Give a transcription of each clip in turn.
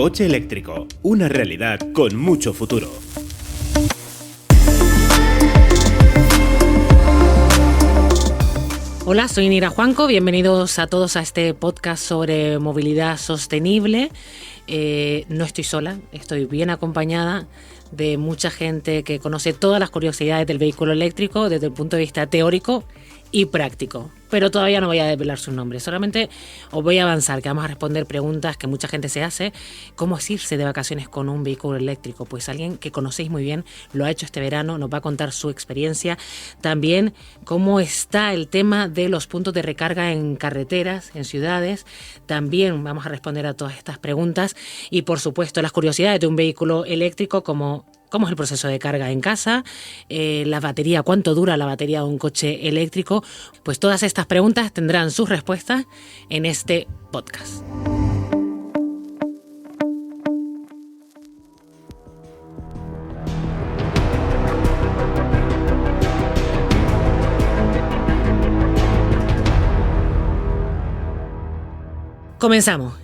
Coche eléctrico, una realidad con mucho futuro. Hola, soy Nira Juanco, bienvenidos a todos a este podcast sobre movilidad sostenible. No estoy sola, estoy bien acompañada de mucha gente que conoce todas las curiosidades del vehículo eléctrico desde el punto de vista teórico y práctico. Pero todavía no voy a desvelar sus nombres, solamente os voy a avanzar, que vamos a responder preguntas que mucha gente se hace. ¿Cómo es irse de vacaciones con un vehículo eléctrico? Pues alguien que conocéis muy bien, lo ha hecho este verano, nos va a contar su experiencia. También cómo está el tema de los puntos de recarga en carreteras, en ciudades. También vamos a responder a todas estas preguntas. Y por supuesto las curiosidades de un vehículo eléctrico, como cómo es el proceso de carga en casa, la batería, cuánto dura la batería de un coche eléctrico. Pues todas estas preguntas tendrán sus respuestas en este podcast. Comenzamos.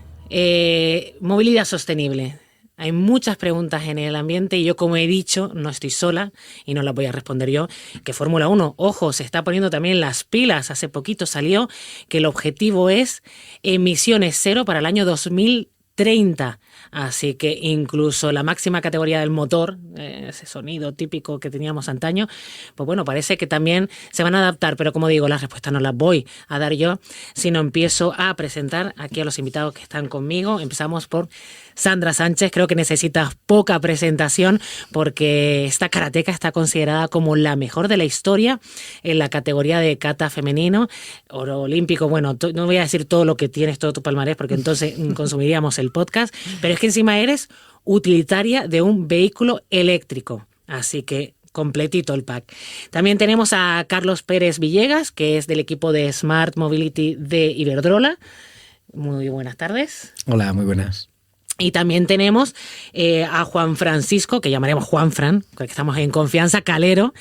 Movilidad sostenible. Hay muchas preguntas en el ambiente y yo, como he dicho, no estoy sola y no las voy a responder yo. Que Fórmula 1, ojo, se está poniendo también las pilas. Hace poquito salió que el objetivo es emisiones cero para el año 2030. Así que incluso la máxima categoría del motor, ese sonido típico que teníamos antaño, pues bueno, parece que también se van a adaptar. Pero como digo, las respuestas no las voy a dar yo, sino empiezo a presentar aquí a los invitados que están conmigo. Empezamos por Sandra Sánchez. Creo que necesitas poca presentación porque esta karateca está considerada como la mejor de la historia en la categoría de kata femenino, oro olímpico. Bueno, no voy a decir todo lo que tienes, todo tu palmarés, porque entonces consumiríamos el podcast, pero es que encima eres utilitaria de un vehículo eléctrico, así que completito el pack. También tenemos a Carlos Pérez Villegas, que es del equipo de Smart Mobility de Iberdrola. Muy buenas tardes. Hola, muy buenas. Y también tenemos a Juan Francisco, que llamaremos Juanfran, porque estamos en confianza, Calero,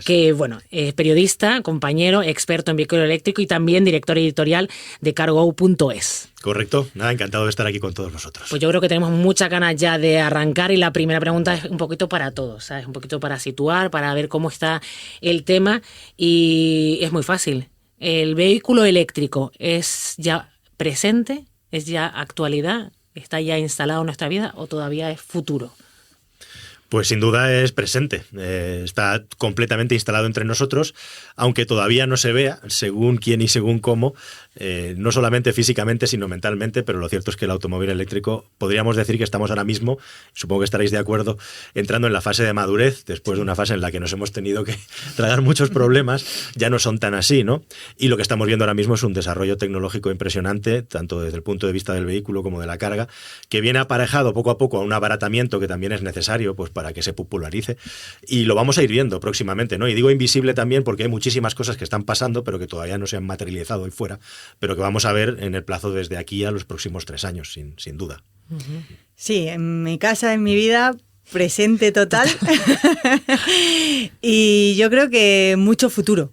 que bueno, es periodista, compañero, experto en vehículo eléctrico y también director editorial de cargo.es. Correcto, nada, encantado de estar aquí con todos vosotros. Pues yo creo que tenemos muchas ganas ya de arrancar y la primera pregunta es un poquito para todos, ¿sabes? Un poquito para situar, para ver cómo está el tema y es muy fácil. ¿El vehículo eléctrico es ya presente? ¿Es ya actualidad? ¿Está ya instalado en nuestra vida o todavía es futuro? Pues sin duda es presente, está completamente instalado entre nosotros, aunque todavía no se vea, según quién y según cómo, no solamente físicamente, sino mentalmente, pero lo cierto es que el automóvil eléctrico, podríamos decir que estamos ahora mismo, supongo que estaréis de acuerdo, entrando en la fase de madurez, después de una fase en la que nos hemos tenido que tragar muchos problemas, ya no son tan así, ¿no? Y lo que estamos viendo ahora mismo es un desarrollo tecnológico impresionante, tanto desde el punto de vista del vehículo como de la carga, que viene aparejado poco a poco a un abaratamiento que también es necesario, pues para que se popularice, y lo vamos a ir viendo próximamente, ¿no? Y digo invisible también porque hay muchísimas cosas que están pasando, pero que todavía no se han materializado ahí fuera, pero que vamos a ver en el plazo desde aquí a los próximos 3 años, sin duda. Sí, en mi casa, en mi vida, presente total. Y yo creo que mucho futuro,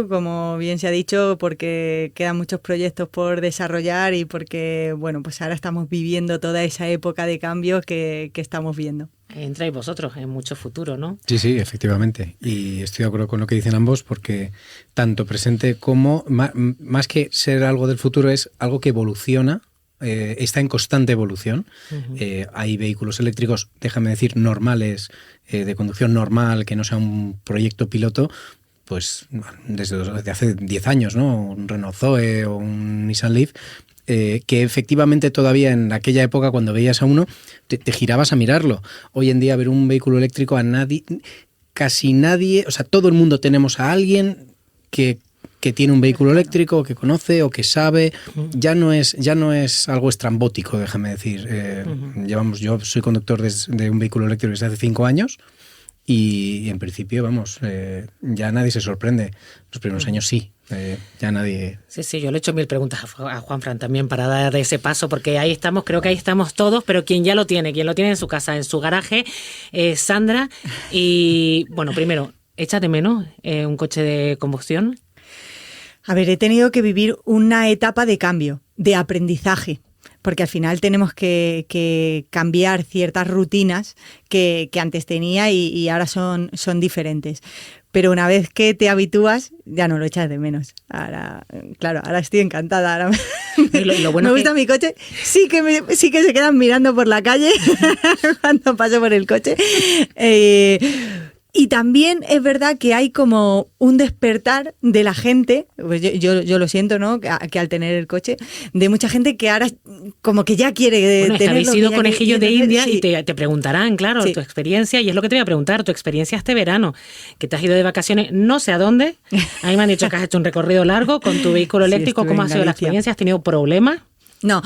como bien se ha dicho, porque quedan muchos proyectos por desarrollar y porque, bueno, pues ahora estamos viviendo toda esa época de cambio que estamos viendo. Entráis vosotros en mucho futuro, ¿no? Sí, efectivamente. Y estoy de acuerdo con lo que dicen ambos porque tanto presente como, más que ser algo del futuro, es algo que evoluciona, está en constante evolución. Uh-huh. Hay vehículos eléctricos, déjame decir, normales, de conducción normal, que no sea un proyecto piloto, pues desde hace 10 años, ¿no? Un Renault Zoe o un Nissan Leaf, que efectivamente todavía en aquella época cuando veías a uno te girabas a mirarlo. Hoy en día ver un vehículo eléctrico a nadie, casi nadie, o sea, todo el mundo tenemos a alguien que tiene un vehículo eléctrico, que conoce o que sabe. Ya no es algo estrambótico, déjame decir. Yo soy conductor de un vehículo eléctrico desde hace 5 años. Y en principio, ya nadie se sorprende. Los primeros años sí, ya nadie... Sí, yo le he hecho 1000 preguntas a Juanfran también para dar ese paso, porque ahí estamos, creo que ahí estamos todos, pero quien ya lo tiene, en su casa, en su garaje, Sandra. Y bueno, primero, ¿echas de menos un coche de combustión? A ver, he tenido que vivir una etapa de cambio, de aprendizaje. porque al final tenemos que cambiar ciertas rutinas que antes tenía y ahora son diferentes. Pero una vez que te habitúas, ya no lo echas de menos. Ahora, claro, ahora estoy encantada. Ahora Lo bueno me gusta mi coche. Sí que se quedan mirando por la calle cuando paso por el coche. Y también es verdad que hay como un despertar de la gente, pues yo lo siento, ¿no? Que al tener el coche, de mucha gente que ahora como que ya quiere bueno, tenerlo. habéis sido conejillos de India sí. y te preguntarán, claro, Sí. tu experiencia, y es lo que te voy a preguntar, tu experiencia este verano, que te has ido de vacaciones no sé a dónde. A mí me han dicho que has hecho un recorrido largo con tu vehículo Sí, eléctrico. estuve ¿Cómo en ha sido la Galicia. experiencia? ¿Has tenido problemas? No,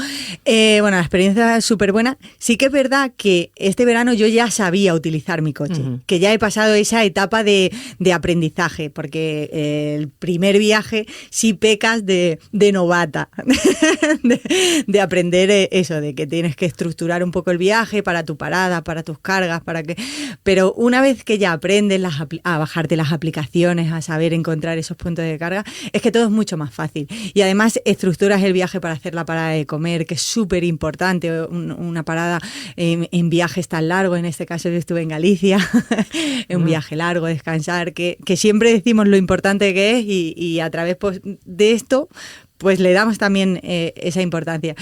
bueno, la experiencia es súper buena. Sí que es verdad que este verano yo ya sabía utilizar mi coche, que ya he pasado esa etapa de aprendizaje, porque el primer viaje sí pecas de novata, de aprender eso, de que tienes que estructurar un poco el viaje para tu parada, para tus cargas, pero una vez que ya aprendes a bajarte las aplicaciones, a saber encontrar esos puntos de carga, es que todo es mucho más fácil. Y además estructuras el viaje para hacer la parada de comer, que es súper importante, una parada en viajes tan largos. En este caso yo estuve en Galicia, en un viaje largo, descansar, que siempre decimos lo importante que es y a través pues, de esto pues le damos también esa importancia.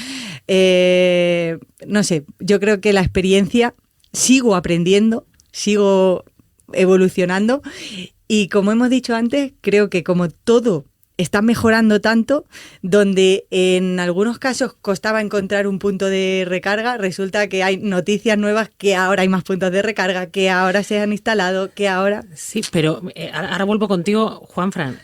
No sé, yo creo que la experiencia, sigo aprendiendo, sigo evolucionando y como hemos dicho antes, creo que como todo está mejorando tanto, donde en algunos casos costaba encontrar un punto de recarga, resulta que hay noticias nuevas que ahora hay más puntos de recarga, que ahora se han instalado, que ahora... Sí, pero ahora vuelvo contigo, Juanfran,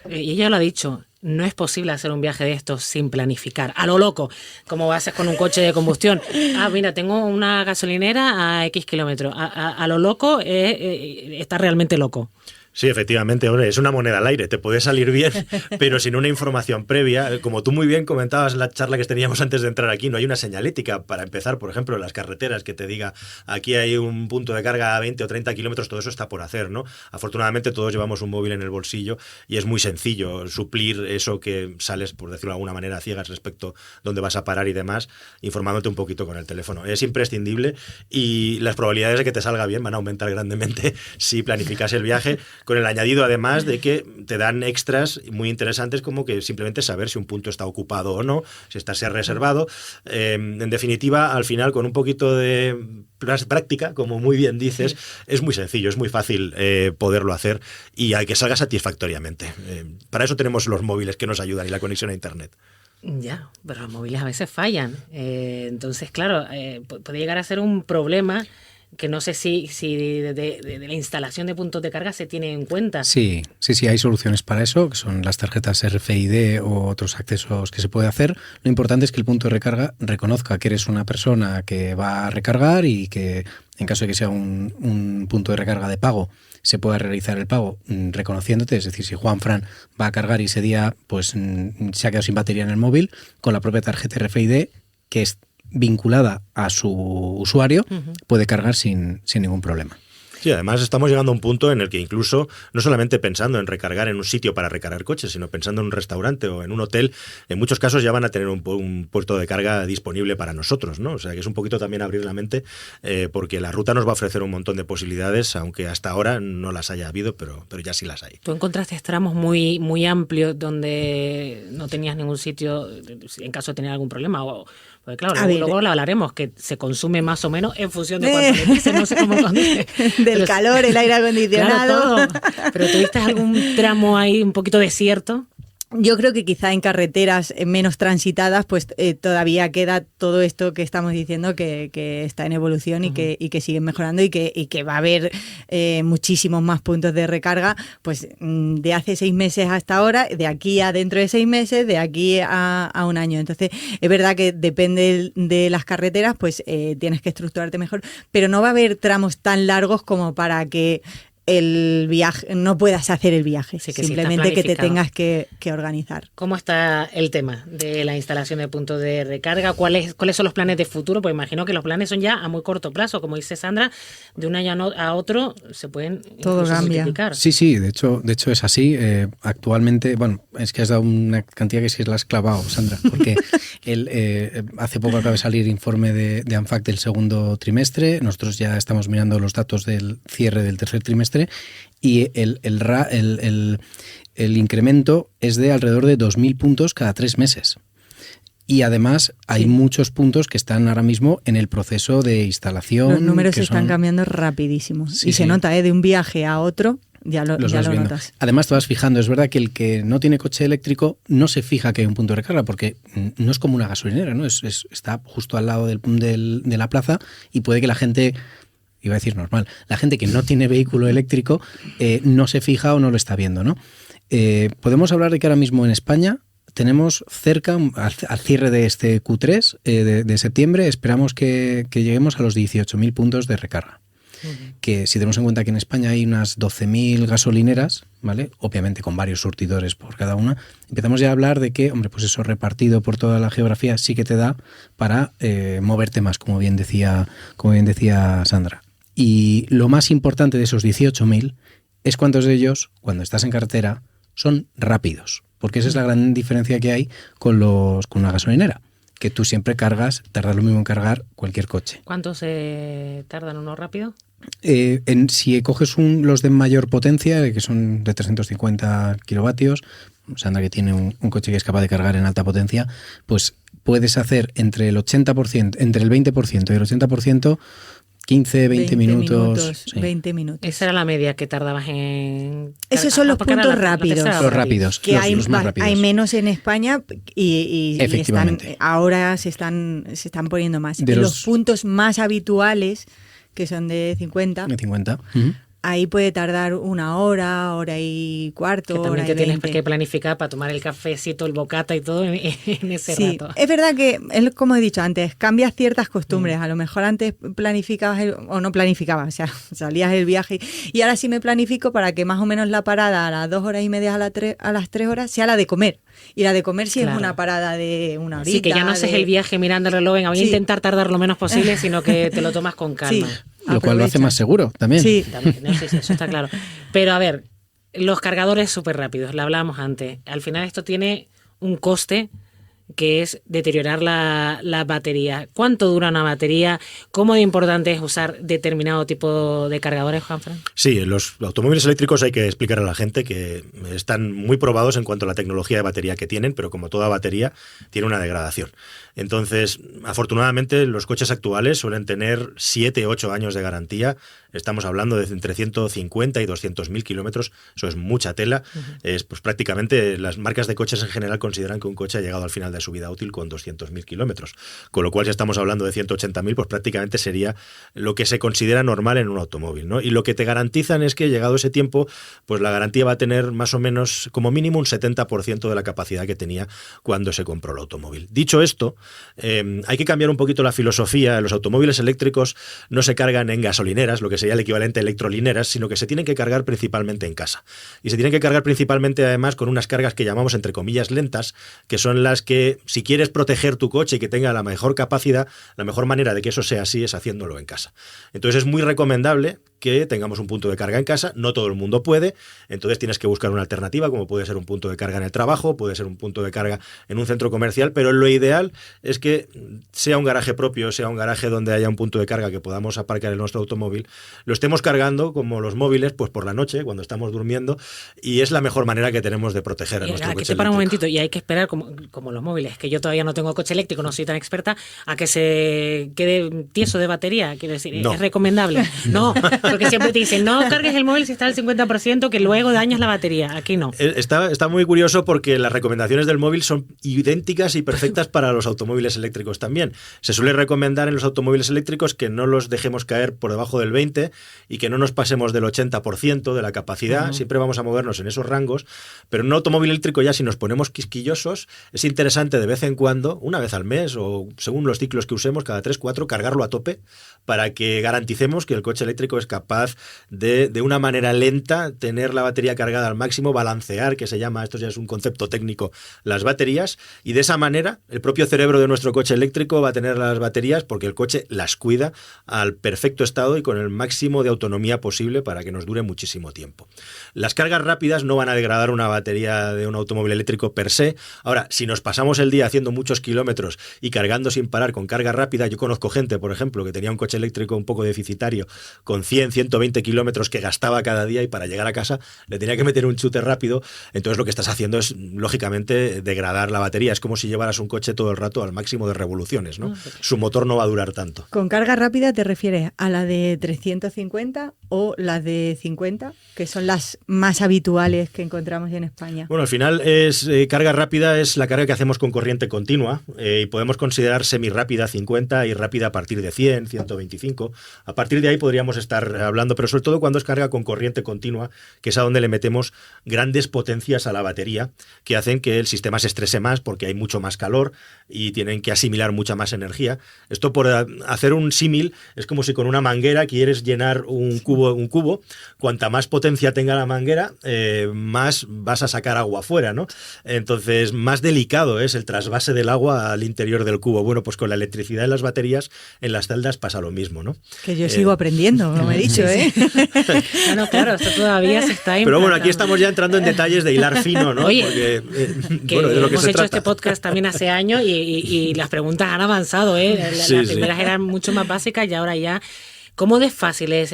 y ella lo ha dicho, no es posible hacer un viaje de estos sin planificar, a lo loco, como haces con un coche de combustión. Ah, mira, tengo una gasolinera a X kilómetros, a lo loco está realmente loco. Sí, efectivamente, hombre, es una moneda al aire, te puede salir bien, pero sin una información previa. Como tú muy bien comentabas en la charla que teníamos antes de entrar aquí, no hay una señalética para empezar, por ejemplo, en las carreteras que te diga aquí hay un punto de carga a 20 o 30 kilómetros, todo eso está por hacer, ¿no? Afortunadamente todos llevamos un móvil en el bolsillo y es muy sencillo suplir eso que sales, por decirlo de alguna manera, ciegas respecto a dónde vas a parar y demás, informándote un poquito con el teléfono. Es imprescindible y las probabilidades de que te salga bien van a aumentar grandemente si planificas el viaje, con el añadido además de que te dan extras muy interesantes como que simplemente saber si un punto está ocupado o no, si está reservado. En definitiva, al final, con un poquito de práctica, como muy bien dices, es muy sencillo, es muy fácil poderlo hacer y hay que salga satisfactoriamente. Para eso tenemos los móviles que nos ayudan y la conexión a Internet. Ya, pero los móviles a veces fallan. Entonces, claro, puede llegar a ser un problema que no sé si de la instalación de puntos de carga se tiene en cuenta. Sí, hay soluciones para eso, que son las tarjetas RFID o otros accesos que se puede hacer. Lo importante es que el punto de recarga reconozca que eres una persona que va a recargar y que en caso de que sea un punto de recarga de pago, se pueda realizar el pago reconociéndote. Es decir, si Juanfran va a cargar y ese día pues se ha quedado sin batería en el móvil, con la propia tarjeta RFID, que es vinculada a su usuario, puede cargar sin ningún problema. Sí, además estamos llegando a un punto en el que incluso, no solamente pensando en recargar en un sitio para recargar coches, sino pensando en un restaurante o en un hotel, en muchos casos ya van a tener un puerto de carga disponible para nosotros, ¿no? O sea, que es un poquito también abrir la mente, porque la ruta nos va a ofrecer un montón de posibilidades, aunque hasta ahora no las haya habido, pero ya sí las hay. Tú encontraste tramos muy, muy amplios donde no tenías ningún sitio en caso de tener algún problema. Porque claro, luego lo hablaremos, que se consume más o menos en función de cuánto le pises, no sé cómo del calor, el aire acondicionado. Claro, todo. ¿Pero tuviste algún tramo ahí un poquito desierto? Yo creo que quizá en carreteras menos transitadas pues todavía queda todo esto que estamos diciendo que está en evolución y que siguen mejorando y que va a haber muchísimos más puntos de recarga pues de hace 6 meses hasta ahora, de aquí a dentro de 6 meses, de aquí a un año. Entonces es verdad que depende de las carreteras pues tienes que estructurarte mejor, pero no va a haber tramos tan largos como para que el viaje, no puedas hacer el viaje, Sí, que simplemente sí que está te tengas que organizar. ¿Cómo está el tema de la instalación de puntos de recarga? ¿Cuáles son los planes de futuro? Pues imagino que los planes son ya a muy corto plazo, como dice Sandra, de un año a otro se pueden Todo incluso cambia. multiplicar. Sí, de hecho es así. Actualmente, bueno, es que has dado una cantidad que sí la has clavado, Sandra, porque hace poco acaba de salir informe de ANFAC del segundo trimestre. Nosotros ya estamos mirando los datos del cierre del tercer trimestre y el incremento es de alrededor de 2.000 puntos cada 3 meses. Y además hay muchos puntos que están ahora mismo en el proceso de instalación. Los números que están son... cambiando rapidísimo. Sí, y se nota, de un viaje a otro, ya lo notas. Además, te vas fijando, es verdad que el que no tiene coche eléctrico no se fija que hay un punto de recarga, porque no es como una gasolinera, ¿no? Está justo al lado de la plaza y puede que la gente... Iba a decir normal. La gente que no tiene vehículo eléctrico no se fija o no lo está viendo, ¿no? Podemos hablar de que ahora mismo en España tenemos cerca, al cierre de este Q3 de septiembre, esperamos que lleguemos a los 18.000 puntos de recarga. Que si tenemos en cuenta que en España hay unas 12.000 gasolineras, ¿vale? Obviamente con varios surtidores por cada una, empezamos ya a hablar de que, hombre, pues eso repartido por toda la geografía sí que te da para moverte más, como bien decía Sandra. Y lo más importante de esos 18.000 es cuántos de ellos, cuando estás en carretera, son rápidos. Porque esa es la gran diferencia que hay con una gasolinera. Que tú siempre tardas lo mismo en cargar cualquier coche. ¿Cuánto se tardan uno rápido? Si coges los de mayor potencia, que son de 350 kilovatios, Sandra que tiene un coche que es capaz de cargar en alta potencia, pues puedes hacer entre el 80%, entre el 20% y el 80%, 15, 20 minutos. Sí. 20 minutos. Esa era la media que tardabas en... Esos son los puntos rápidos. Los rápidos. Que los más rápidos. hay menos en España y Efectivamente. ahora se están poniendo más. De los puntos más habituales, que son de 50, De 50. ahí puede tardar una hora y cuarto, Que también hora te y tienes 20. que planificar para tomar el cafecito, el bocata y todo en ese Sí, rato. es verdad que, es como he dicho antes, cambias ciertas costumbres. A lo mejor antes planificabas o no planificabas, o sea, salías el viaje y ahora sí me planifico para que más o menos la parada a las 2 horas y media a las 3 horas sea la de comer. Y la de comer sí Claro. es una parada de una horita. Sí, que ya no haces el viaje mirando el reloj, venga, voy a Sí. intentar tardar lo menos posible, sino que te lo tomas con calma. Sí. Lo cual lo hace Aprovecha. más seguro también. Sí. También, no, sí, eso está claro. Pero a ver, los cargadores súper rápidos, lo hablábamos antes. Al final esto tiene un coste que es deteriorar la batería. ¿Cuánto dura una batería? ¿Cómo de importante es usar determinado tipo de cargadores, Juanfran? Sí, los automóviles eléctricos hay que explicar a la gente que están muy probados en cuanto a la tecnología de batería que tienen, pero como toda batería, tiene una degradación. Entonces, afortunadamente, los coches actuales suelen tener 7, 8 años de garantía. Estamos hablando de entre 150 y 200.000 kilómetros. Eso es mucha tela. Es, pues prácticamente las marcas de coches en general consideran que un coche ha llegado al final de su vida útil con 200.000 kilómetros. Con lo cual, si estamos hablando de 180.000, pues prácticamente sería lo que se considera normal en un automóvil, ¿no? Y lo que te garantizan es que, llegado ese tiempo, pues la garantía va a tener más o menos, como mínimo, un 70% de la capacidad que tenía cuando se compró el automóvil. Dicho esto, hay que cambiar un poquito la filosofía. Los automóviles eléctricos no se cargan en gasolineras, lo que sería el equivalente a electrolineras, sino que se tienen que cargar principalmente en casa. Y se tienen que cargar principalmente, además, con unas cargas que llamamos, entre comillas, lentas, que son las que, si quieres proteger tu coche y que tenga la mejor capacidad, la mejor manera de que eso sea así es haciéndolo en casa. Entonces es muy recomendable que tengamos un punto de carga en casa. No todo el mundo puede, entonces tienes que buscar una alternativa, como puede ser un punto de carga en el trabajo, puede ser un punto de carga en un centro comercial, pero lo ideal es que sea un garaje propio, sea un garaje donde haya un punto de carga que podamos aparcar en nuestro automóvil, lo estemos cargando como los móviles, pues por la noche, cuando estamos durmiendo, y es la mejor manera que tenemos de proteger a nuestro Que coche te para un eléctrico. momentito, y hay que esperar, como los móviles, que yo todavía no tengo coche eléctrico, no soy tan experta, a que se quede tieso de batería. Quiero decir, No. es recomendable. No, porque siempre te dicen, no cargues el móvil si está al 50%, que luego dañas la batería. Aquí no. Está muy curioso porque las recomendaciones del móvil son idénticas y perfectas para los automóviles eléctricos también. Se suele recomendar en los automóviles eléctricos que no los dejemos caer por debajo del 20% y que no nos pasemos del 80% de la capacidad. Siempre vamos a movernos en esos rangos, pero en un automóvil eléctrico ya, si nos ponemos quisquillosos, es interesante de vez en cuando, una vez al mes o según los ciclos que usemos, cada 3-4, cargarlo a tope para que garanticemos que el coche eléctrico es capaz de una manera lenta, tener la batería cargada al máximo, balancear, que se llama, esto ya es un concepto técnico, las baterías, y de esa manera el propio cerebro de nuestro coche eléctrico va a tener las baterías porque el coche las cuida al perfecto estado y con el máximo de autonomía posible para que nos dure muchísimo tiempo. Las cargas rápidas no van a degradar una batería de un automóvil eléctrico per se. Ahora, si nos pasamos el día haciendo muchos kilómetros y cargando sin parar con carga rápida, yo conozco gente, por ejemplo, que tenía un coche eléctrico un poco deficitario con 100, 120 kilómetros que gastaba cada día y para llegar a casa le tenía que meter un chute rápido. Entonces lo que estás haciendo es, lógicamente, degradar la batería. Es como si llevaras un coche todo el rato al máximo de revoluciones, ¿no? Su motor no va a durar tanto. ¿Con carga rápida te refieres a la de 350 o la de 50, que son las más habituales que encontramos en España? Bueno, al final carga rápida es la carga que hacemos con corriente continua y podemos considerar semirápida 50 y rápida a partir de 100, 125. A partir de ahí podríamos estar hablando, pero sobre todo cuando es carga con corriente continua, que es a donde le metemos grandes potencias a la batería que hacen que el sistema se estrese más porque hay mucho más calor y tienen que asimilar mucha más energía. Esto, por hacer un símil, es como si con una manguera quieres llenar un cubo. Cuanta más potencia tenga la manguera, más vas a sacar agua afuera, ¿no? Entonces, más delicado es el trasvase del agua al interior del cubo. Bueno, pues con la electricidad en las baterías, en las celdas pasa lo mismo, ¿no? Que yo sigo aprendiendo, como he dicho, ¿eh? No, claro, esto todavía se está Pero bueno, aquí estamos ya entrando en detalles de hilar fino, ¿no? Oye, porque, que bueno, de lo que hemos se hecho trata. este podcast también hace años y las preguntas han avanzado, ¿eh? Las primeras eran mucho más básicas y ahora ya... ¿Cómo de fácil es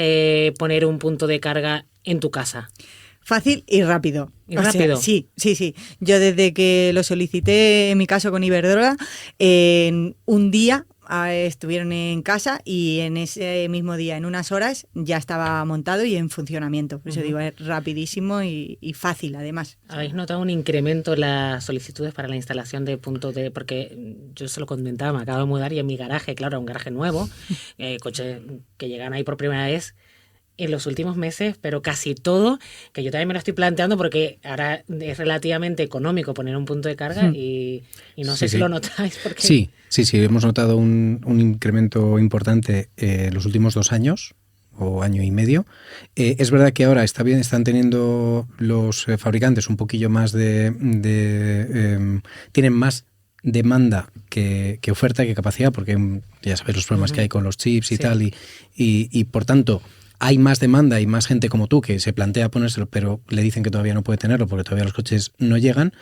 poner un punto de carga en tu casa? Fácil y rápido. ¿Y rápido? Sí. Yo desde que lo solicité, en mi caso con Iberdrola, en un día estuvieron en casa y en ese mismo día, en unas horas, ya estaba montado y en funcionamiento. Por eso digo, es rapidísimo y fácil, además. ¿Habéis notado un incremento en las solicitudes para la instalación de puntos de...? Porque yo se lo comentaba, me acabo de mudar y en mi garaje, claro, un garaje nuevo, coches que llegan ahí por primera vez en los últimos meses, pero casi todo, que yo también me lo estoy planteando porque ahora es relativamente económico poner un punto de carga y no sé si lo notáis. Porque... Sí, hemos notado un incremento importante en los últimos 2 años o año y medio. Es verdad que ahora están teniendo los fabricantes un poquillo más tienen más demanda que oferta, que capacidad, porque ya sabéis los problemas que hay con los chips y tal, y por tanto hay más demanda y más gente como tú que se plantea ponérselo, pero le dicen que todavía no puede tenerlo porque todavía los coches no llegan.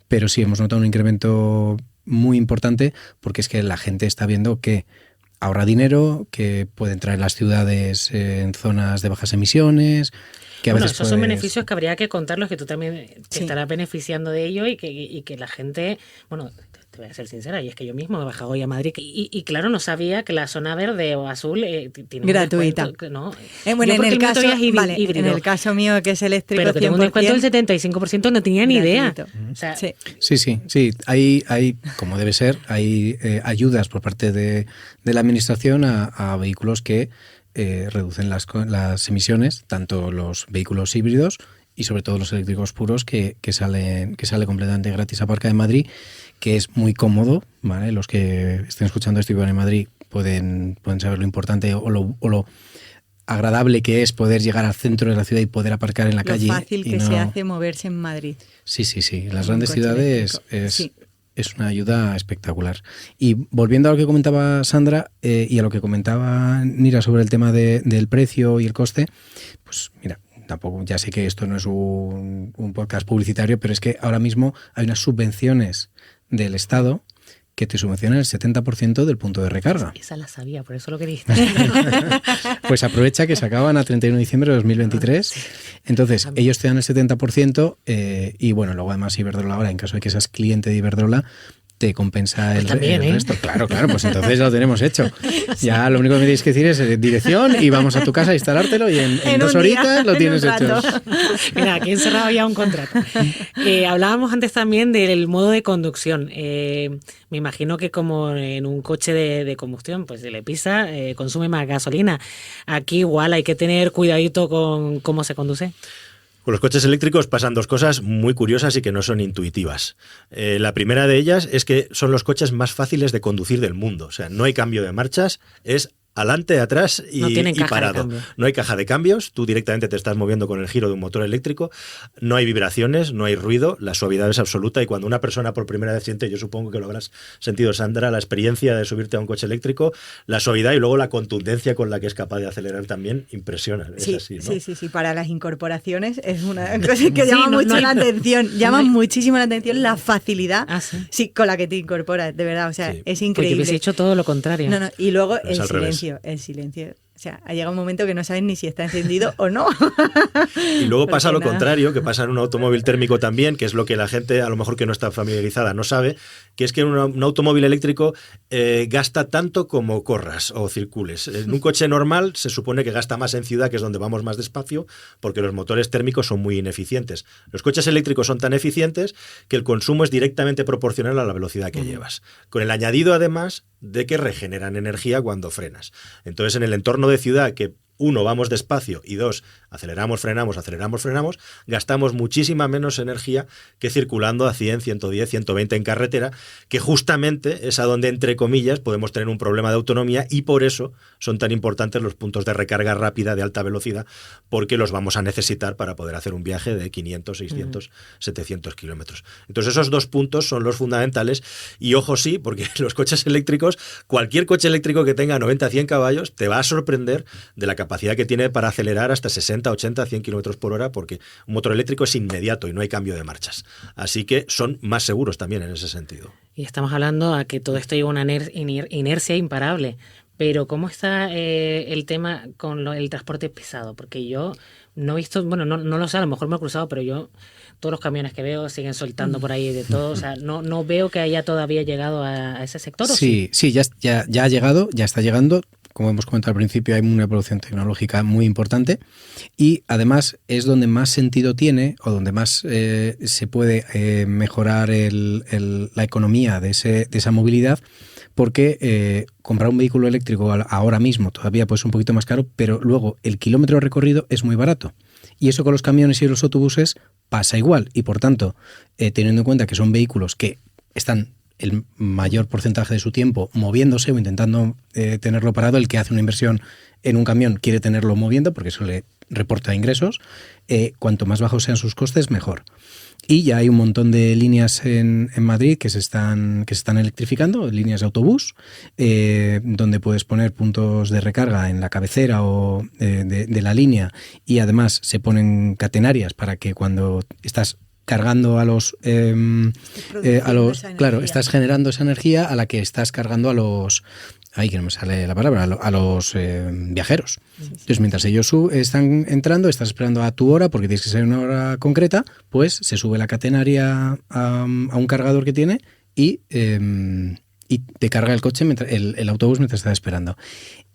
Pero sí, hemos notado un incremento muy importante porque es que la gente está viendo que ahorra dinero, que puede entrar en las ciudades en zonas de bajas emisiones. Que a veces esos son beneficios que habría que contarlos, que tú también te estarás beneficiando de ello y que la gente, bueno, te voy a ser sincera, y es que yo mismo me he bajado hoy a Madrid y claro, no sabía que la zona verde o azul tiene gratuita. Un descuento, ¿no? Bueno, en el caso mío, que es eléctrico, pero que tengo un descuento del 75%, no tenía ni idea. O sea, Sí. Hay, como debe ser, hay ayudas por parte de la administración a vehículos que reducen las emisiones, tanto los vehículos híbridos y sobre todo los eléctricos puros que sale completamente gratis. Aparca en Madrid, que es muy cómodo, ¿vale? Los que estén escuchando esto y van en Madrid pueden saber lo importante o lo agradable que es poder llegar al centro de la ciudad y poder aparcar en la calle. Lo fácil que se hace moverse en Madrid. Sí. En las grandes ciudades es una ayuda espectacular. Y volviendo a lo que comentaba Sandra y a lo que comentaba Nira sobre el tema del precio y el coste, pues mira, tampoco, ya sé que esto no es un podcast publicitario, pero es que ahora mismo hay unas subvenciones del Estado que te subvencionan el 70% del punto de recarga. Esa la sabía, por eso lo quería. Pues aprovecha que se acaban a 31 de diciembre de 2023. Entonces, ellos te dan el 70% y bueno, luego además Iberdrola ahora, en caso de que seas cliente de Iberdrola, te compensa el resto. Claro, pues entonces ya lo tenemos hecho. Ya lo único que me tienes que decir es dirección y vamos a tu casa a instalártelo y en 2 horitas lo tienes hecho. Mira, aquí encerrado ya un contrato. Hablábamos antes también del modo de conducción. Me imagino que como en un coche de combustión, pues se le pisa, consume más gasolina. Aquí igual hay que tener cuidadito con cómo se conduce. Con los coches eléctricos pasan 2 cosas muy curiosas y que no son intuitivas. La primera de ellas es que son los coches más fáciles de conducir del mundo. O sea, no hay cambio de marchas, es adelante, atrás y, No tienen y caja de parado. cambio. No hay caja de cambios, tú directamente te estás moviendo con el giro de un motor eléctrico, no hay vibraciones, no hay ruido, la suavidad es absoluta y cuando una persona por primera vez siente, yo supongo que lo habrás sentido, Sandra, la experiencia de subirte a un coche eléctrico, la suavidad y luego la contundencia con la que es capaz de acelerar también impresiona. Sí, es así, ¿no? sí. Para las incorporaciones es una cosa que Sí, llama no mucho hay- la atención. Llama no hay- muchísimo la atención la facilidad Sí. con la que te incorporas, de verdad. O sea, Sí. es Pues yo increíble. hubiese hecho todo lo contrario. No, y luego Es el al revés. silencio. O sea, ha llegado un momento que no sabes ni si está encendido o no. Y luego pasa Porque lo nada. contrario, que pasa en un automóvil térmico también, que es lo que la gente, a lo mejor que no está familiarizada, no sabe, que es que un automóvil eléctrico gasta tanto como corras o circules. En un coche normal se supone que gasta más en ciudad, que es donde vamos más despacio, porque los motores térmicos son muy ineficientes. Los coches eléctricos son tan eficientes que el consumo es directamente proporcional a la velocidad que llevas. Con el añadido, además, de que regeneran energía cuando frenas. Entonces, en el entorno de ciudad, que uno, vamos despacio y dos, aceleramos, frenamos, gastamos muchísima menos energía que circulando a 100, 110, 120 en carretera, que justamente es a donde, entre comillas, podemos tener un problema de autonomía y por eso son tan importantes los puntos de recarga rápida de alta velocidad, porque los vamos a necesitar para poder hacer un viaje de 500, 600, 700 kilómetros. Entonces esos dos puntos son los fundamentales y ojo sí, porque los coches eléctricos, cualquier coche eléctrico que tenga 90, 100 caballos, te va a sorprender de la capacidad que tiene para acelerar hasta 60, 80, 100 kilómetros por hora, porque un motor eléctrico es inmediato y no hay cambio de marchas. Así que son más seguros también en ese sentido. Y estamos hablando a que todo esto lleva una inercia imparable. Pero ¿cómo está el tema con el transporte pesado? Porque yo no he visto, bueno, no lo sé, a lo mejor me he cruzado, pero yo todos los camiones que veo siguen soltando por ahí de todo. O sea, no veo que haya todavía llegado a ese sector. ¿O Sí, ya ha llegado, ya está llegando. Como hemos comentado al principio, hay una evolución tecnológica muy importante y además es donde más sentido tiene o donde más se puede mejorar la economía de esa movilidad, porque comprar un vehículo eléctrico ahora mismo todavía puede ser un poquito más caro, pero luego el kilómetro recorrido es muy barato. Y eso con los camiones y los autobuses pasa igual. Y por tanto, teniendo en cuenta que son vehículos que están el mayor porcentaje de su tiempo moviéndose o intentando tenerlo parado, el que hace una inversión en un camión quiere tenerlo moviendo porque eso le reporta ingresos, cuanto más bajos sean sus costes, mejor. Y ya hay un montón de líneas en Madrid que se están electrificando, líneas de autobús, donde puedes poner puntos de recarga en la cabecera o de la línea y además se ponen catenarias para que cuando estás cargando claro, estás generando esa energía a la que estás cargando a los, ay, que no me sale la palabra, a los viajeros. Sí. Entonces, mientras ellos están entrando, estás esperando a tu hora, porque tienes que ser una hora concreta, pues se sube la catenaria a un cargador que tiene y te carga el coche, el autobús mientras estás esperando.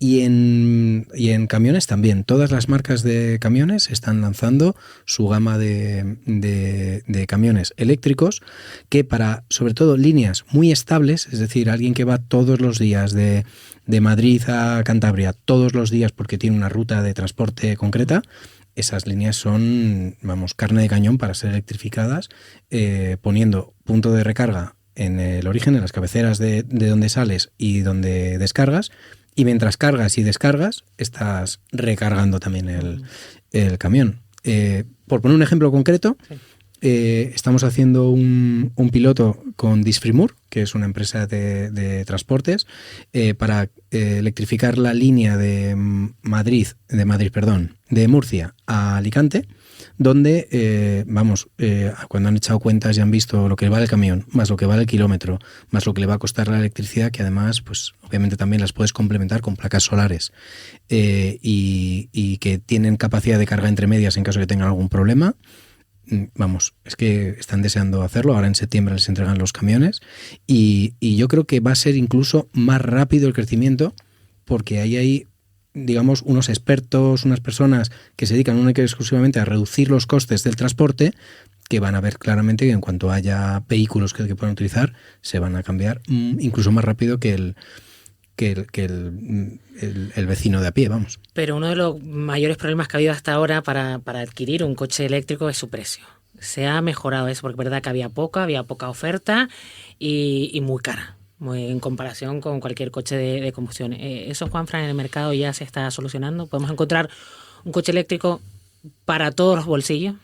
Y en camiones también. Todas las marcas de camiones están lanzando su gama de camiones eléctricos que para, sobre todo, líneas muy estables, es decir, alguien que va todos los días de Madrid a Cantabria, todos los días porque tiene una ruta de transporte concreta, esas líneas son, carne de cañón para ser electrificadas, poniendo punto de recarga en el origen, en las cabeceras de donde sales y donde descargas, y mientras cargas y descargas estás recargando también el camión. Por poner un ejemplo concreto, estamos haciendo un piloto con Disfrimur, que es una empresa de transportes, para electrificar la línea de Murcia a Alicante, donde, cuando han echado cuentas y han visto lo que vale el camión, más lo que vale el kilómetro, más lo que le va a costar la electricidad, que además, pues obviamente también las puedes complementar con placas solares y que tienen capacidad de carga entre medias en caso de que tengan algún problema. Es que están deseando hacerlo. Ahora en septiembre les entregan los camiones y yo creo que va a ser incluso más rápido el crecimiento, porque hay digamos, unos expertos, unas personas que se dedican única y exclusivamente a reducir los costes del transporte, que van a ver claramente que en cuanto haya vehículos que puedan utilizar, se van a cambiar incluso más rápido que el vecino de a pie, vamos. Pero uno de los mayores problemas que ha habido hasta ahora para adquirir un coche eléctrico es su precio. Se ha mejorado eso, porque es verdad que había poca oferta y muy cara. en comparación con cualquier coche de combustión. ¿Eso, Juanfran, en el mercado ya se está solucionando? ¿Podemos encontrar un coche eléctrico para todos los bolsillos?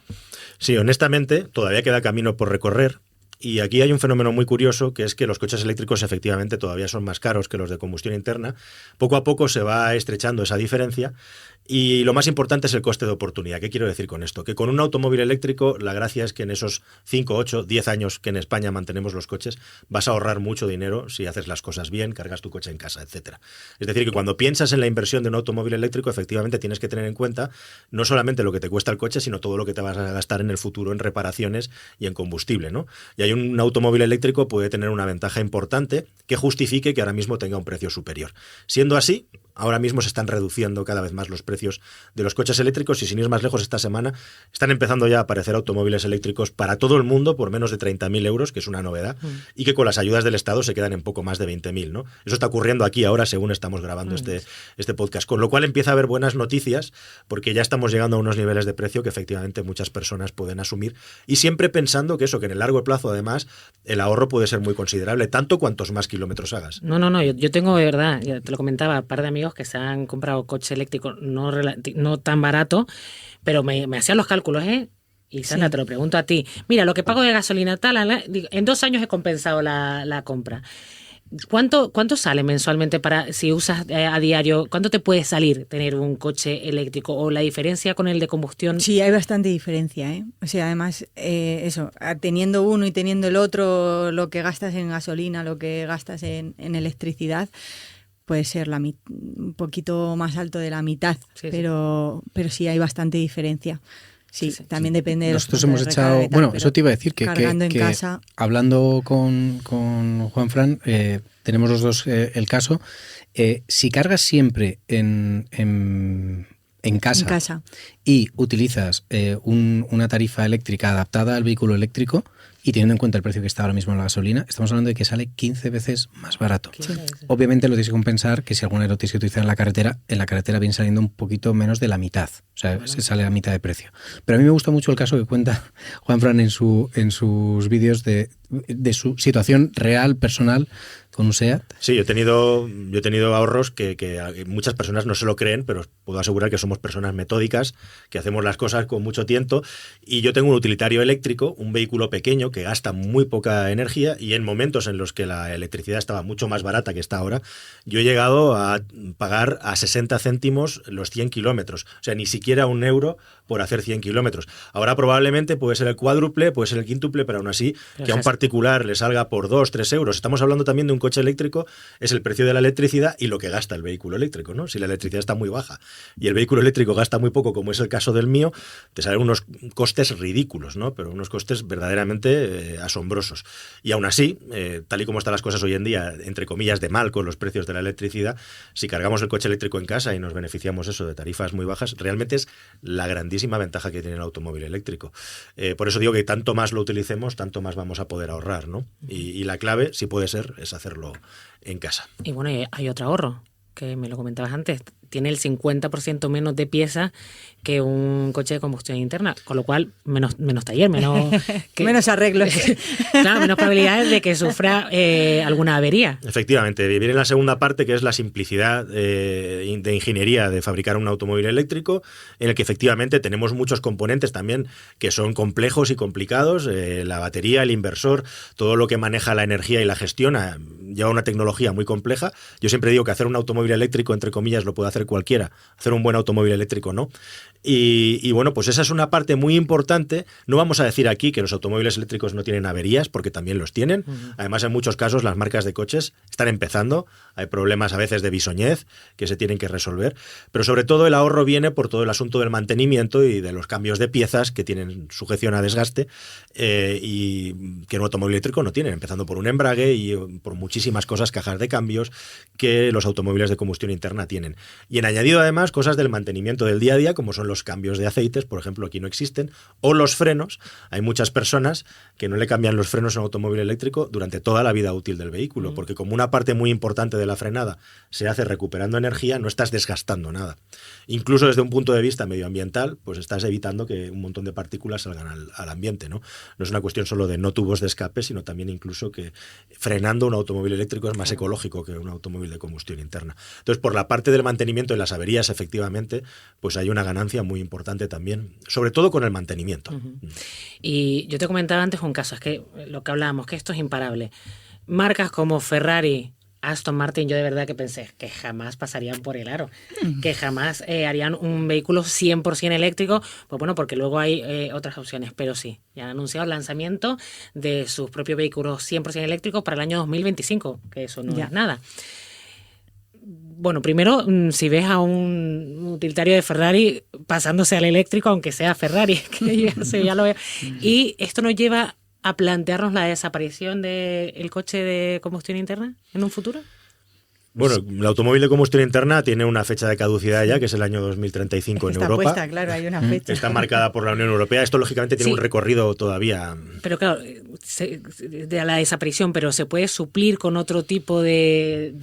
Sí, honestamente, todavía queda camino por recorrer. Y aquí hay un fenómeno muy curioso, que es que los coches eléctricos efectivamente todavía son más caros que los de combustión interna. Poco a poco se va estrechando esa diferencia. Y lo más importante es el coste de oportunidad. ¿Qué quiero decir con esto? Que con un automóvil eléctrico la gracia es que en esos 5, 8, 10 años que en España mantenemos los coches vas a ahorrar mucho dinero si haces las cosas bien, cargas tu coche en casa, etcétera. Es decir, que cuando piensas en la inversión de un automóvil eléctrico, efectivamente tienes que tener en cuenta no solamente lo que te cuesta el coche, sino todo lo que te vas a gastar en el futuro en reparaciones y en combustible, ¿no? Y hay un automóvil eléctrico puede tener una ventaja importante que justifique que ahora mismo tenga un precio superior. Siendo así, ahora mismo se están reduciendo cada vez más los precios de los coches eléctricos y sin ir más lejos esta semana están empezando ya a aparecer automóviles eléctricos para todo el mundo por menos de 30.000 euros, que es una novedad, y que con las ayudas del Estado se quedan en poco más de 20.000, ¿no? Eso está ocurriendo aquí ahora según estamos grabando este podcast, con lo cual empieza a haber buenas noticias porque ya estamos llegando a unos niveles de precio que efectivamente muchas personas pueden asumir y siempre pensando que en el largo plazo además el ahorro puede ser muy considerable, tanto cuantos más kilómetros hagas. No, yo tengo de verdad, ya te lo comentaba, un par de amigos que se han comprado coche eléctrico no tan barato, pero me hacían los cálculos, y Sandra, te lo pregunto a ti. Mira, lo que pago de gasolina tal, en 2 años he compensado la compra. ¿Cuánto sale mensualmente para si usas a diario? ¿Cuánto te puede salir tener un coche eléctrico o la diferencia con el de combustión? Sí, hay bastante diferencia, O sea, además, teniendo uno y teniendo el otro, lo que gastas en gasolina, lo que gastas en electricidad, puede ser un poquito más alto de la mitad, pero sí hay bastante diferencia. Sí, también depende de nosotros hemos echado, eso te iba a decir que en casa. Hablando con Juanfran, tenemos los dos el caso. Si cargas siempre en casa y utilizas una tarifa eléctrica adaptada al vehículo eléctrico y teniendo en cuenta el precio que está ahora mismo en la gasolina, estamos hablando de que sale 15 veces más barato. Sí. Obviamente lo tienes que compensar que si alguna lo tienes que utilizar en la carretera viene saliendo un poquito menos de la mitad. O sea, se sale a la mitad de precio. Pero a mí me gusta mucho el caso que cuenta Juanfran en sus vídeos de su situación real, personal, con un SEAT. Sí, yo he tenido ahorros que muchas personas no se lo creen, pero os puedo asegurar que somos personas metódicas, que hacemos las cosas con mucho tiento. Y yo tengo un utilitario eléctrico, un vehículo pequeño que gasta muy poca energía y en momentos en los que la electricidad estaba mucho más barata que está ahora, yo he llegado a pagar a 60 céntimos los 100 kilómetros. O sea, ni siquiera 1 euro por hacer 100 kilómetros. Ahora probablemente puede ser el cuádruple, puede ser el quíntuple, pero aún así que a un particular le salga por 2, 3 euros. Estamos hablando también de un coche eléctrico, es el precio de la electricidad y lo que gasta el vehículo eléctrico, ¿no? Si la electricidad está muy baja y el vehículo eléctrico gasta muy poco, como es el caso del mío, te salen unos costes ridículos, ¿no? Pero unos costes verdaderamente asombrosos. Y aún así, tal y como están las cosas hoy en día, entre comillas, de mal con los precios de la electricidad, si cargamos el coche eléctrico en casa y nos beneficiamos de tarifas muy bajas, realmente es la grandísima ventaja que tiene el automóvil eléctrico. Por eso digo que tanto más lo utilicemos, tanto más vamos a poder ahorrar, ¿no? Y la clave, si puede ser, es hacerlo en casa. Y bueno, hay otro ahorro, que me lo comentabas antes. Tiene el 50% menos de piezas que un coche de combustión interna, con lo cual menos taller, menos arreglos. Claro, menos probabilidades de que sufra alguna avería. Efectivamente, viene la segunda parte, que es la simplicidad de ingeniería de fabricar un automóvil eléctrico, en el que efectivamente tenemos muchos componentes también que son complejos y complicados. La batería, el inversor, todo lo que maneja la energía y la gestión lleva una tecnología muy compleja. Yo siempre digo que hacer un automóvil eléctrico, entre comillas, lo puede hacer cualquiera, hacer un buen automóvil eléctrico no. Y bueno, pues esa es una parte muy importante. No vamos a decir aquí que los automóviles eléctricos no tienen averías, porque también los tienen. Además, en muchos casos las marcas de coches están empezando. Hay problemas a veces de bisoñez que se tienen que resolver. Pero sobre todo el ahorro viene por todo el asunto del mantenimiento y de los cambios de piezas que tienen sujeción a desgaste y que un automóvil eléctrico no tiene, empezando por un embrague y por muchísimas cosas, cajas de cambios, que los automóviles de combustión interna tienen. Y en añadido, además, cosas del mantenimiento del día a día, como son los cambios de aceites, por ejemplo, aquí no existen, o los frenos. Hay muchas personas que no le cambian los frenos a un automóvil eléctrico durante toda la vida útil del vehículo, porque como una parte muy importante de la frenada se hace recuperando energía, no estás desgastando nada. Incluso desde un punto de vista medioambiental, pues estás evitando que un montón de partículas salgan al ambiente, ¿no? No es una cuestión solo de no tubos de escape, sino también incluso que frenando un automóvil eléctrico es más ecológico que un automóvil de combustión interna. Entonces, por la parte del mantenimiento de las averías, efectivamente, pues hay una ganancia muy importante también, sobre todo con el mantenimiento. Y yo te comentaba antes un caso, es que lo que hablábamos, que esto es imparable. Marcas como Ferrari, Aston Martin, yo de verdad que pensé que jamás pasarían por el aro, que jamás harían un vehículo 100% eléctrico, pues bueno, porque luego hay otras opciones, pero sí, ya han anunciado el lanzamiento de sus propios vehículos 100% eléctricos para el año 2025, que eso no es nada. Bueno, primero, si ves a un utilitario de Ferrari pasándose al eléctrico, aunque sea Ferrari, que ya lo veo, y esto nos lleva a plantearnos la desaparición del coche de combustión interna en un futuro. Bueno, el automóvil de combustión interna tiene una fecha de caducidad ya, que es el año 2035 en Europa. Está puesta, claro, hay una fecha. Está marcada por la Unión Europea. Esto, lógicamente, tiene un recorrido todavía. Pero claro, de la desaparición, pero se puede suplir con otro tipo de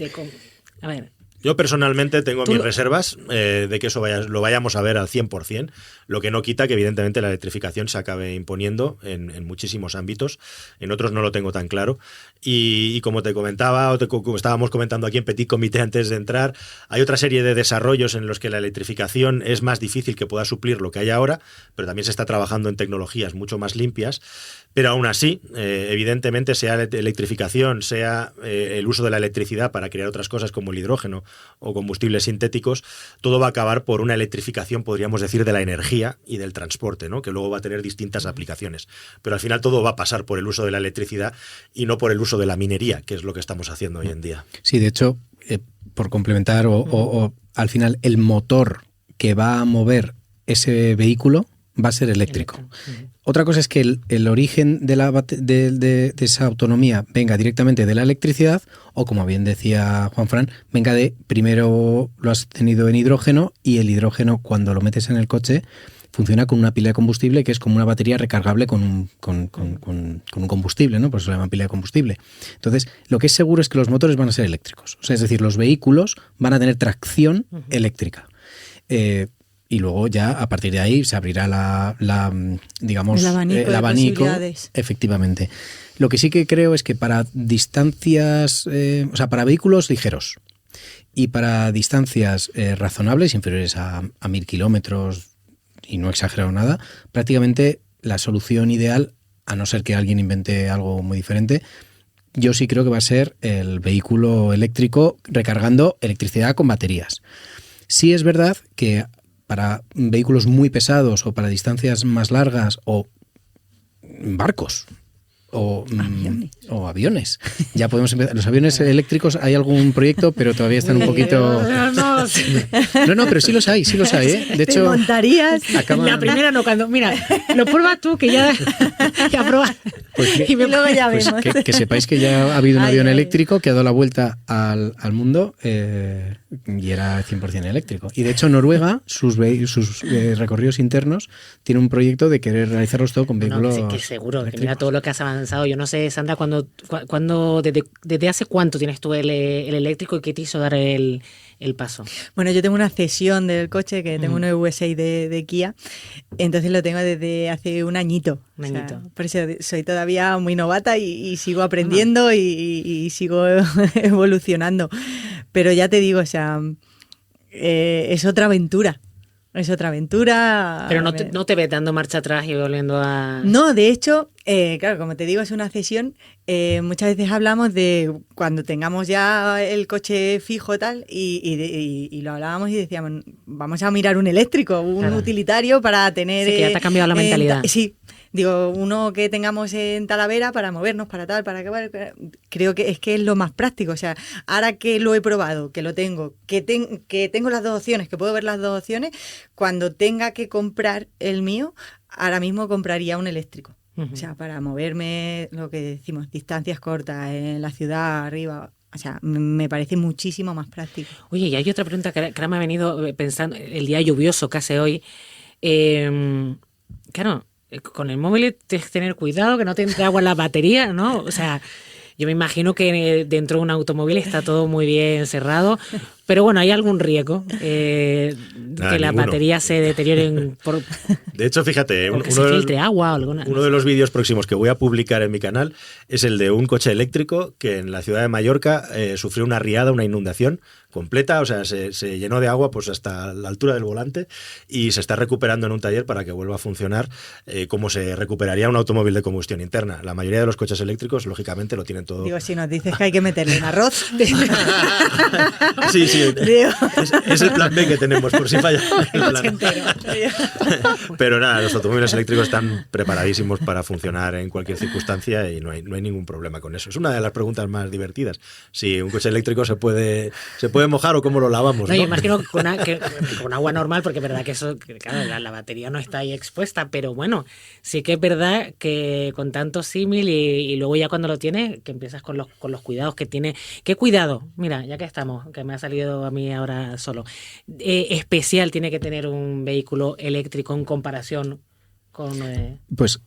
a ver. Yo personalmente tengo mis reservas de que eso lo vayamos a ver al 100%, lo que no quita que evidentemente la electrificación se acabe imponiendo en muchísimos ámbitos, en otros no lo tengo tan claro. Y como te comentaba, como estábamos comentando aquí en Petit Comité antes de entrar, hay otra serie de desarrollos en los que la electrificación es más difícil que pueda suplir lo que hay ahora, pero también se está trabajando en tecnologías mucho más limpias. Pero aún así, evidentemente, sea la electrificación, sea el uso de la electricidad para crear otras cosas como el hidrógeno o combustibles sintéticos, todo va a acabar por una electrificación, podríamos decir, de la energía y del transporte, ¿no? Que luego va a tener distintas aplicaciones. Pero al final todo va a pasar por el uso de la electricidad y no por el uso de la minería, que es lo que estamos haciendo hoy en día. Sí, de hecho, por complementar, o al final el motor que va a mover ese vehículo va a ser eléctrico. Otra cosa es que el origen de esa autonomía venga directamente de la electricidad o, como bien decía Juanfran, venga de, primero lo has tenido en hidrógeno y el hidrógeno, cuando lo metes en el coche, funciona con una pila de combustible que es como una batería recargable con un combustible, ¿no? Por eso se llama pila de combustible. Entonces, lo que es seguro es que los motores van a ser eléctricos. O sea, es decir, los vehículos van a tener tracción eléctrica. Y luego ya a partir de ahí se abrirá digamos, el abanico, efectivamente. Lo que sí que creo es que para distancias, o sea, para vehículos ligeros y para distancias razonables, inferiores a 1000 kilómetros, y no he exagerado nada, prácticamente la solución ideal, a no ser que alguien invente algo muy diferente, yo sí creo que va a ser el vehículo eléctrico recargando electricidad con baterías. Sí es verdad que para vehículos muy pesados o para distancias más largas o barcos o aviones. Ya podemos empezar. Los aviones eléctricos, hay algún proyecto, pero todavía están un poquito... No, pero sí los hay, ¿eh? De hecho, ¿te montarías? La primera no, cuando... Mira, lo pruebas tú, que ya pruebas. Pues y luego ya vemos. Que sepáis que ya ha habido un avión eléctrico que ha dado la vuelta al mundo y era 100% eléctrico. Y de hecho Noruega, sus recorridos internos, tiene un proyecto de querer realizarlos todo con vehículos sí, que seguro, que mira todo lo que has avanzado. Yo no sé, Sandra, ¿desde hace cuánto tienes tú el eléctrico y qué te hizo dar el paso? Bueno, yo tengo una cesión del coche, que tengo un EV6 de Kia, entonces lo tengo desde hace un añito. O sea, por eso soy todavía muy novata y sigo aprendiendo y sigo evolucionando. Pero ya te digo, o sea, es otra aventura. Es otra aventura. Pero no te ves dando marcha atrás y volviendo a... No, de hecho, claro, como te digo, es una cesión. Muchas veces hablamos de cuando tengamos ya el coche fijo tal y lo hablábamos y decíamos, vamos a mirar un eléctrico, un utilitario para tener... Sí, que ya te ha cambiado la mentalidad. Sí. Digo, uno que tengamos en Talavera para movernos, para tal, para que... Creo que es lo más práctico. O sea, ahora que lo he probado, que lo tengo, que tengo las dos opciones, que puedo ver las dos opciones, cuando tenga que comprar el mío, ahora mismo compraría un eléctrico. O sea, para moverme, lo que decimos, distancias cortas, en la ciudad, arriba, O sea, me parece muchísimo más práctico. Oye, y hay otra pregunta que ahora me ha venido pensando, el día lluvioso que hace hoy. Claro, con el móvil tienes que tener cuidado que no te entre agua en la batería, ¿no? O sea, yo me imagino que dentro de un automóvil está todo muy bien cerrado, pero bueno, hay algún riesgo que las baterías se deterioren por... De hecho, fíjate, que se filtre agua o alguna... Uno de los vídeos próximos que voy a publicar en mi canal es el de un coche eléctrico que en la ciudad de Mallorca sufrió una riada, una inundación completa, o sea, se llenó de agua pues hasta la altura del volante y se está recuperando en un taller para que vuelva a funcionar como se recuperaría un automóvil de combustión interna. La mayoría de los coches eléctricos, lógicamente, lo tienen todo... Digo, si nos dices que hay que meterle en arroz... Sí, es el plan B que tenemos por si falla el plan. Pero nada, los automóviles eléctricos están preparadísimos para funcionar en cualquier circunstancia y no hay ningún problema con eso. Es una de las preguntas más divertidas. Si un coche eléctrico se puede mojar o cómo lo lavamos, ¿no? Yo imagino que con agua normal, porque es verdad que eso, claro, la batería no está ahí expuesta, pero bueno, sí que es verdad que con tanto símil y luego ya cuando lo tienes, que empiezas con los cuidados que tiene. ¿Qué cuidado? Mira, ya que estamos, que me ha salido a mí ahora solo. Especial tiene que tener un vehículo eléctrico en comparación con... Pues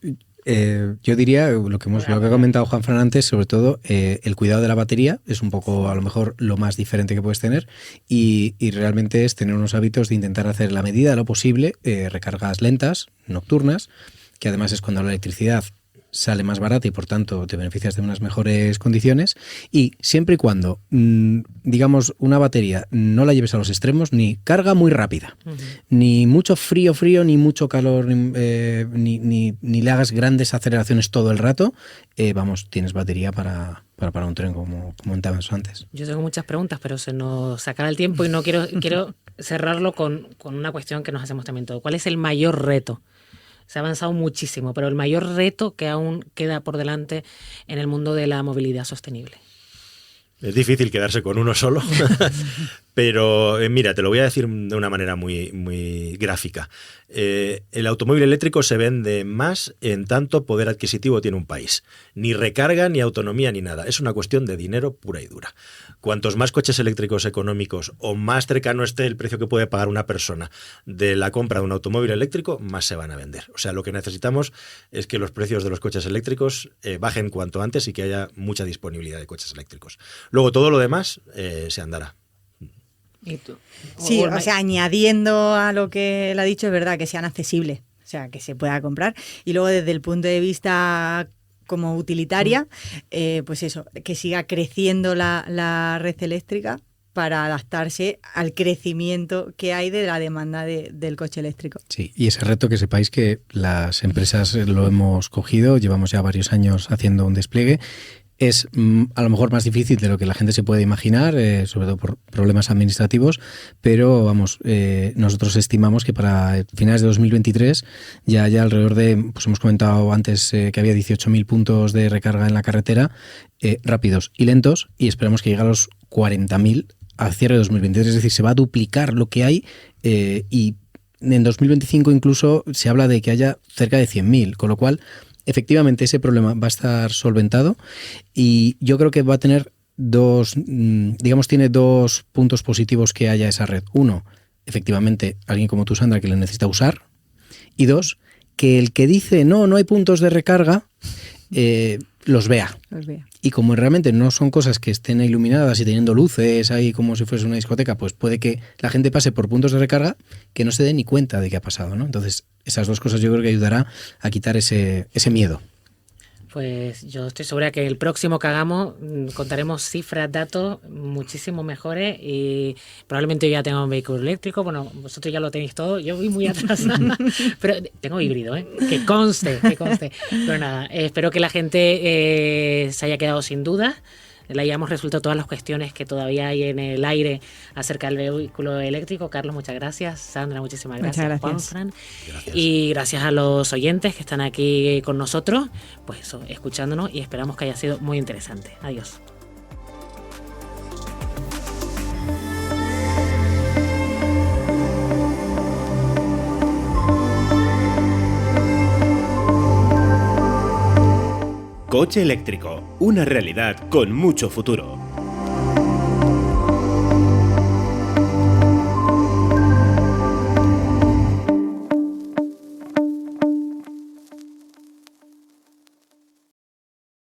yo diría lo que ha comentado Juanfran antes, sobre todo el cuidado de la batería es un poco a lo mejor lo más diferente que puedes tener y realmente es tener unos hábitos de intentar hacer la medida de lo posible recargas lentas, nocturnas, que además es cuando la electricidad sale más barata y por tanto te beneficias de unas mejores condiciones y siempre y cuando digamos una batería no la lleves a los extremos, ni carga muy rápida, ni mucho frío ni mucho calor, ni le hagas grandes aceleraciones todo el rato, tienes batería para un tren como comentábamos antes. Yo tengo muchas preguntas, pero se nos acaba el tiempo y no quiero cerrarlo con una cuestión que nos hacemos también todo. ¿Cuál es el mayor reto? Se ha avanzado muchísimo, pero el mayor reto que aún queda por delante en el mundo de la movilidad sostenible. Es difícil quedarse con uno solo, pero mira, te lo voy a decir de una manera muy, muy gráfica. El automóvil eléctrico se vende más en tanto poder adquisitivo tiene un país. Ni recarga, ni autonomía, ni nada. Es una cuestión de dinero pura y dura. Cuantos más coches eléctricos económicos o más cercano esté el precio que puede pagar una persona de la compra de un automóvil eléctrico, más se van a vender. O sea, lo que necesitamos es que los precios de los coches eléctricos bajen cuanto antes y que haya mucha disponibilidad de coches eléctricos. Luego todo lo demás se andará. ¿Y tú? Sí, o sea, añadiendo a lo que él ha dicho, es verdad que sean accesibles, o sea, que se pueda comprar. Y luego desde el punto de vista como utilitaria, pues eso, que siga creciendo la red eléctrica para adaptarse al crecimiento que hay de la demanda del coche eléctrico. Sí, y ese reto que sepáis que las empresas lo hemos cogido, llevamos ya varios años haciendo un despliegue. Es a lo mejor más difícil de lo que la gente se puede imaginar, sobre todo por problemas administrativos, pero nosotros estimamos que para finales de 2023 ya haya alrededor de, pues hemos comentado antes que había 18.000 puntos de recarga en la carretera, rápidos y lentos, y esperamos que llegue a los 40.000 al cierre de 2023, es decir, se va a duplicar lo que hay y en 2025 incluso se habla de que haya cerca de 100.000, con lo cual efectivamente ese problema va a estar solventado y yo creo que va a tener tiene dos puntos positivos que haya esa red. Uno, efectivamente, alguien como tú, Sandra, que le necesita usar. Y dos, que el que dice no hay puntos de recarga, los vea. Y como realmente no son cosas que estén iluminadas y teniendo luces ahí como si fuese una discoteca, pues puede que la gente pase por puntos de recarga que no se dé ni cuenta de que ha pasado, ¿no? Entonces, esas dos cosas yo creo que ayudará a quitar ese miedo. Pues yo estoy segura que el próximo que hagamos contaremos cifras, datos muchísimo mejores y probablemente yo ya tenga un vehículo eléctrico. Bueno, vosotros ya lo tenéis todo, yo voy muy atrasada, pero tengo híbrido, que conste. Pero nada, espero que la gente se haya quedado sin dudas, le hayamos resuelto todas las cuestiones que todavía hay en el aire acerca del vehículo eléctrico. Carlos, muchas gracias. Sandra, muchísimas gracias. Juanfran. Y gracias a los oyentes que están aquí con nosotros, pues eso, escuchándonos, y esperamos que haya sido muy interesante. Adiós. Coche eléctrico, una realidad con mucho futuro.